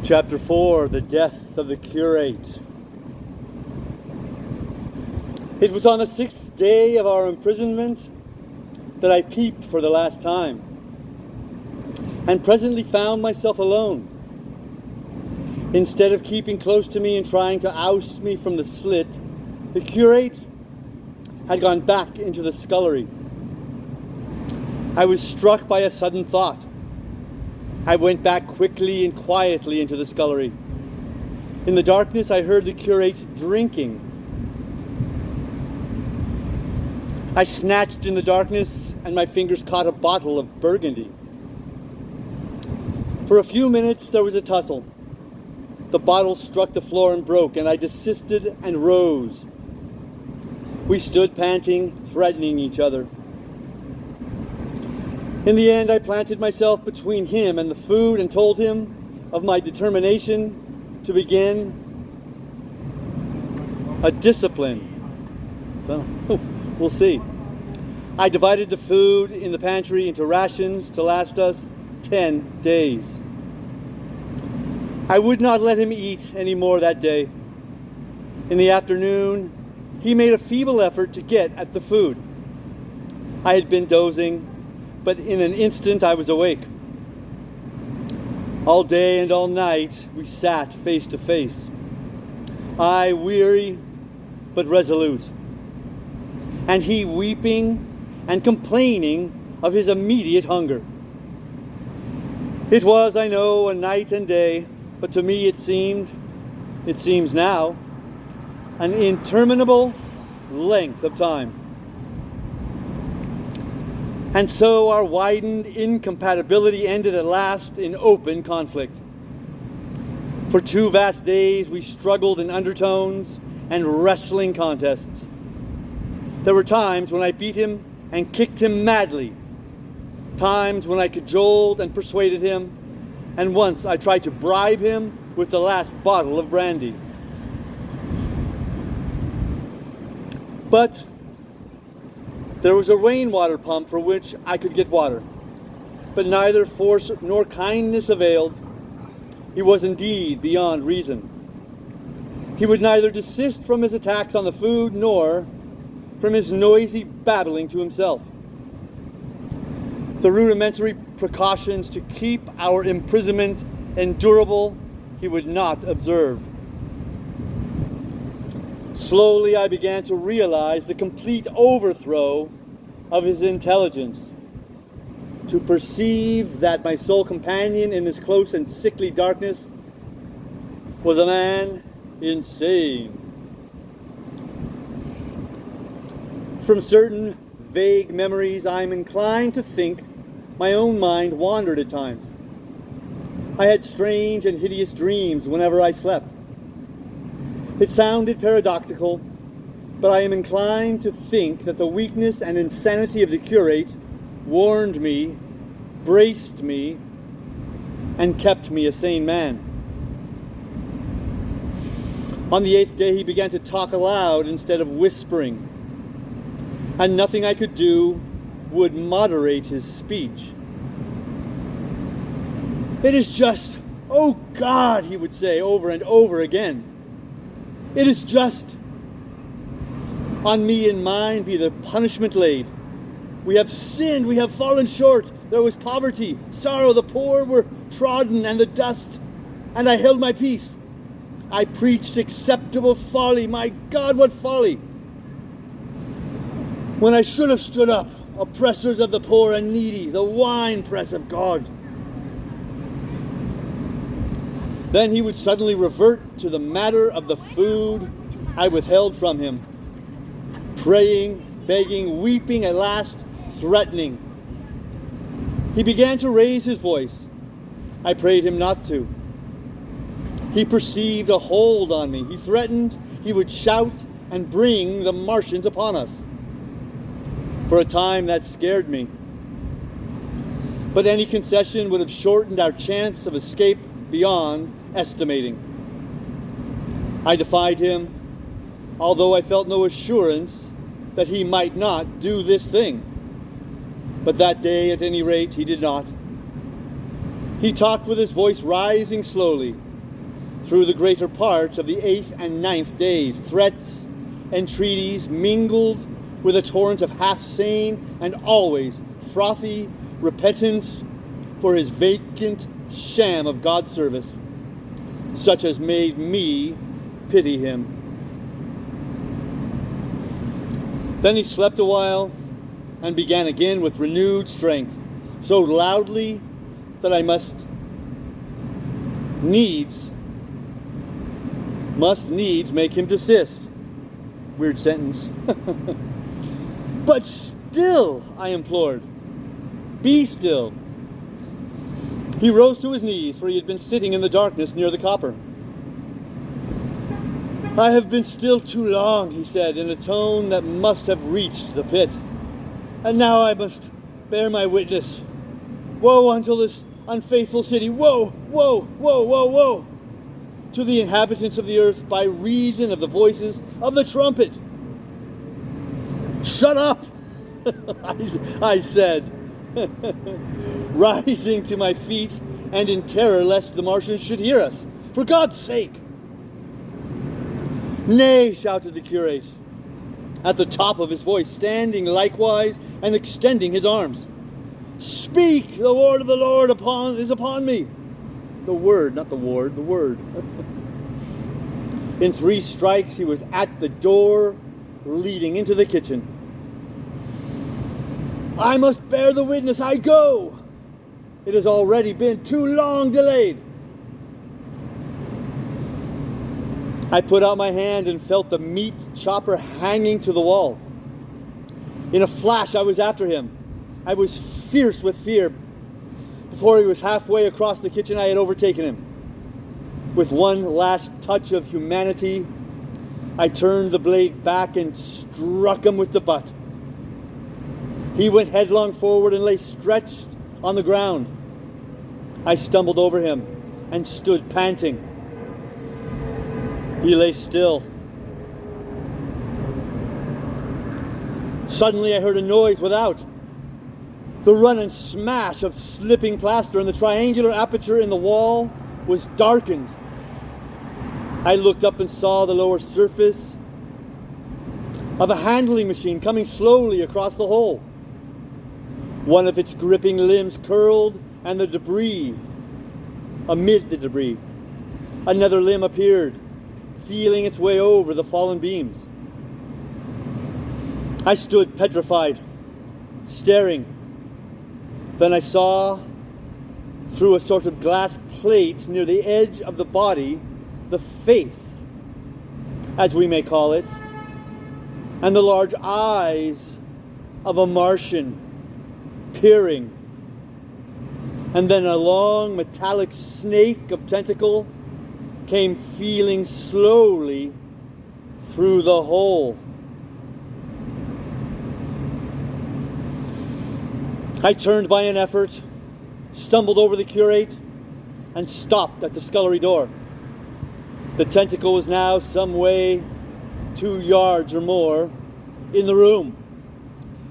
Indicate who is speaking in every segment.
Speaker 1: Chapter 4, The Death of the Curate. It was on the 6th day of our imprisonment that I peeped for the last time, and presently found myself alone. Instead of keeping close to me and trying to oust me from the slit, the curate had gone back into the scullery. I was struck by a sudden thought. I went back quickly and quietly into the scullery. In the darkness, I heard the curate drinking. I snatched in the darkness, and my fingers caught a bottle of Burgundy. For a few minutes, there was a tussle. The bottle struck the floor and broke, and I desisted and rose. We stood panting, threatening each other. In the end, I planted myself between him and the food and told him of my determination to begin a discipline. We'll see. I divided the food in the pantry into rations to last us 10 days. I would not let him eat any more that day. In the afternoon, he made a feeble effort to get at the food. I had been dozing, but in an instant I was awake. All day and all night we sat face to face. I weary but resolute, and he weeping and complaining of his immediate hunger. It was, I know, a night and day, but to me it seems now, an interminable length of time. And so our widened incompatibility ended at last in open conflict. For 2 vast days we struggled in undertones and wrestling contests. There were times when I beat him and kicked him madly, times when I cajoled and persuaded him, and once I tried to bribe him with the last bottle of brandy. But there was a rainwater pump for which I could get water, but neither force nor kindness availed. He was indeed beyond reason. He would neither desist from his attacks on the food nor from his noisy babbling to himself. The rudimentary precautions to keep our imprisonment endurable he would not observe. Slowly I began to realize the complete overthrow of his intelligence, to perceive that my sole companion in this close and sickly darkness was a man insane. From certain vague memories, I am inclined to think my own mind wandered at times. I had strange and hideous dreams whenever I slept. It sounded paradoxical, but I am inclined to think that the weakness and insanity of the curate warned me, braced me, and kept me a sane man. On the 8th day, he began to talk aloud instead of whispering, and nothing I could do would moderate his speech. It is just, oh God, he would say over and over again. It is just. On me and mine be the punishment laid. We have sinned, we have fallen short. There was poverty, sorrow, the poor were trodden, and the dust, and I held my peace. I preached acceptable folly. My God, what folly! When I should have stood up, oppressors of the poor and needy, the winepress of God. Then he would suddenly revert to the matter of the food I withheld from him, praying, begging, weeping, at last threatening. He began to raise his voice. I prayed him not to. He perceived a hold on me. He threatened he would shout and bring the Martians upon us. For a time that scared me. But any concession would have shortened our chance of escape beyond estimating. I defied him, although I felt no assurance that he might not do this thing. But that day, at any rate, he did not. He talked with his voice rising slowly, through the greater part of the 8th and 9th days. Threats, entreaties mingled with a torrent of half-sane and always frothy repentance for his vacant sham of God's service, such as made me pity him. Then he slept a while and began again with renewed strength, so loudly that I must needs make him desist. Weird sentence. But still, I implored, be still. He rose to his knees, for he had been sitting in the darkness near the copper. I have been still too long, he said, in a tone that must have reached the pit. And now I must bear my witness. Woe unto this unfaithful city. Woe, woe, woe, woe, woe to the inhabitants of the earth by reason of the voices of the trumpet. Shut up, I said, rising to my feet and in terror lest the Martians should hear us. For God's sake! Nay, shouted the curate, at the top of his voice, standing likewise and extending his arms. Speak, the word of the Lord is upon me. The word, not the ward, the word. In 3 strikes he was at the door leading into the kitchen. I must bear the witness, I go. It has already been too long delayed. I put out my hand and felt the meat chopper hanging to the wall. In a flash I was after him. I was fierce with fear. Before he was halfway across the kitchen, I had overtaken him. With one last touch of humanity, I turned the blade back and struck him with the butt. He went headlong forward and lay stretched on the ground. I stumbled over him and stood panting. He lay still. Suddenly I heard a noise without. The run and smash of slipping plaster, and the triangular aperture in the wall was darkened. I looked up and saw the lower surface of a handling machine coming slowly across the hole. One of its gripping limbs curled, and amid the debris, another limb appeared, feeling its way over the fallen beams. I stood petrified, staring. Then I saw, through a sort of glass plate near the edge of the body, the face, as we may call it, and the large eyes of a Martian peering. And then a long metallic snake of tentacle came feeling slowly through the hole. I turned by an effort, stumbled over the curate, and stopped at the scullery door. The tentacle was now some way, 2 yards or more, in the room,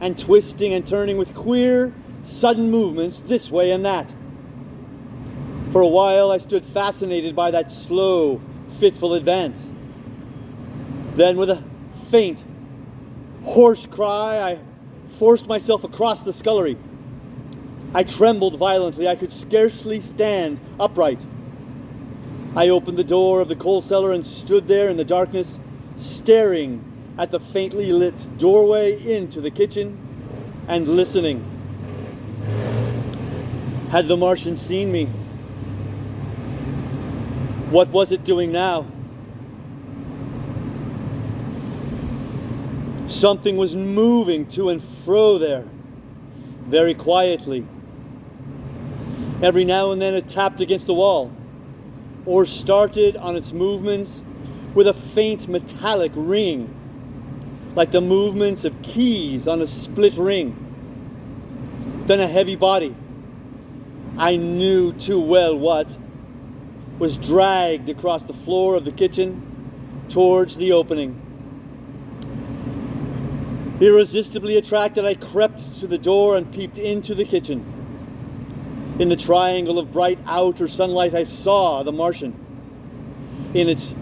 Speaker 1: and twisting and turning with queer, sudden movements this way and that. For a while I stood fascinated by that slow, fitful advance. Then with a faint, hoarse cry, I forced myself across the scullery. I trembled violently. I could scarcely stand upright. I opened the door of the coal cellar and stood there in the darkness, staring at the faintly lit doorway into the kitchen and listening. Had the Martian seen me? What was it doing now? Something was moving to and fro there, very quietly. Every now and then it tapped against the wall, or started on its movements with a faint metallic ringing, like the movements of keys on a split ring. Then a heavy body, I knew too well what, was dragged across the floor of the kitchen towards the opening. Irresistibly attracted, I crept to the door and peeped into the kitchen. In the triangle of bright outer sunlight, I saw the Martian. in its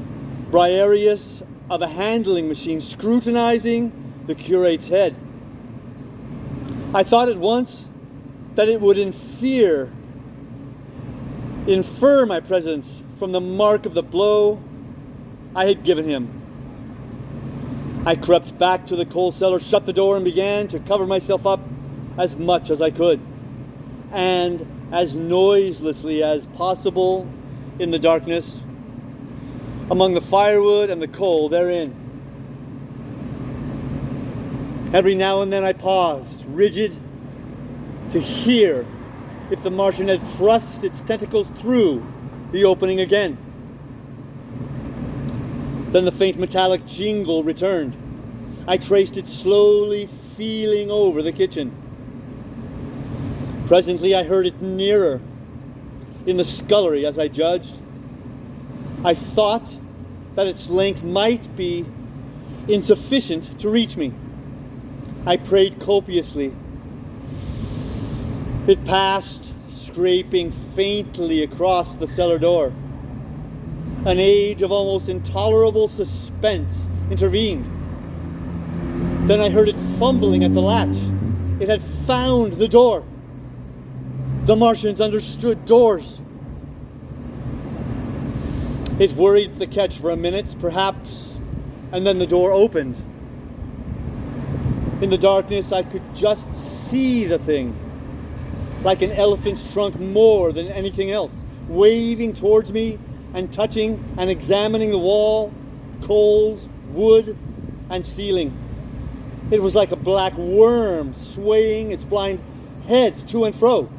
Speaker 1: briareus of a handling machine, scrutinizing the curate's head. I thought at once that it would infer my presence from the mark of the blow I had given him. I crept back to the coal cellar, shut the door, and began to cover myself up as much as I could, and as noiselessly as possible in the darkness, among the firewood and the coal therein. Every now and then I paused, rigid, to hear if the Martian had thrust its tentacles through the opening again. Then the faint metallic jingle returned. I traced it slowly, feeling over the kitchen. Presently I heard it nearer, in the scullery as I judged. I thought that its length might be insufficient to reach me. I prayed copiously. It passed, scraping faintly across the cellar door. An age of almost intolerable suspense intervened. Then I heard it fumbling at the latch. It had found the door. The Martians understood doors. It worried the catch for a minute, perhaps, and then the door opened. In the darkness, I could just see the thing, like an elephant's trunk more than anything else, waving towards me and touching and examining the wall, coals, wood, and ceiling. It was like a black worm swaying its blind head to and fro.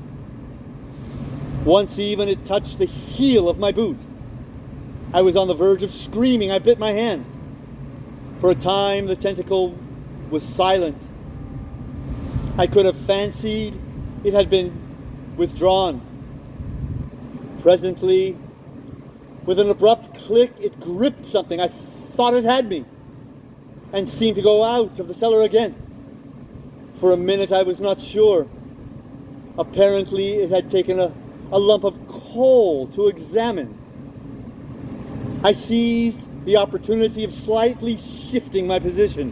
Speaker 1: Once even it touched the heel of my boot. I was on the verge of screaming. I bit my hand. For a time the tentacle was silent. I could have fancied it had been withdrawn. Presently, with an abrupt click, it gripped something. I thought it had me, and seemed to go out of the cellar again. For a minute I was not sure. Apparently it had taken a lump of coal to examine. I seized the opportunity of slightly shifting my position,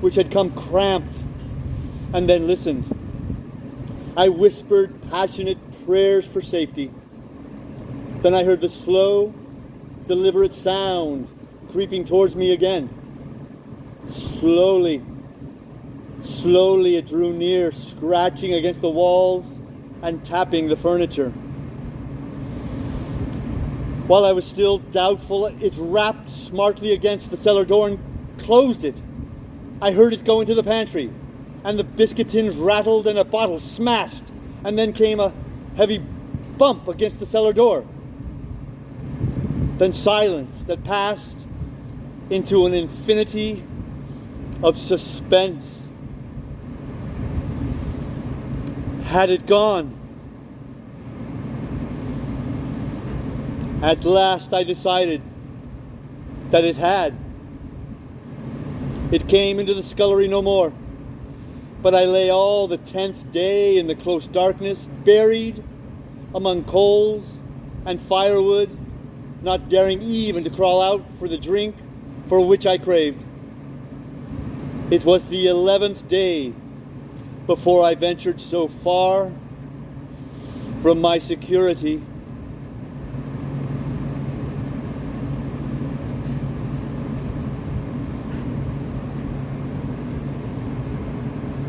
Speaker 1: which had come cramped, and then listened. I whispered passionate prayers for safety. Then I heard the slow, deliberate sound creeping towards me again. Slowly it drew near, scratching against the walls and tapping the furniture. While I was still doubtful, it rapped smartly against the cellar door and closed it. I heard it go into the pantry, and the biscuit tins rattled and a bottle smashed, and then came a heavy bump against the cellar door. Then silence that passed into an infinity of suspense. Had it gone? At last I decided that it had. It came into the scullery no more, but I lay all the 10th day in the close darkness, buried among coals and firewood, not daring even to crawl out for the drink for which I craved. It was the 11th day before I ventured so far from my security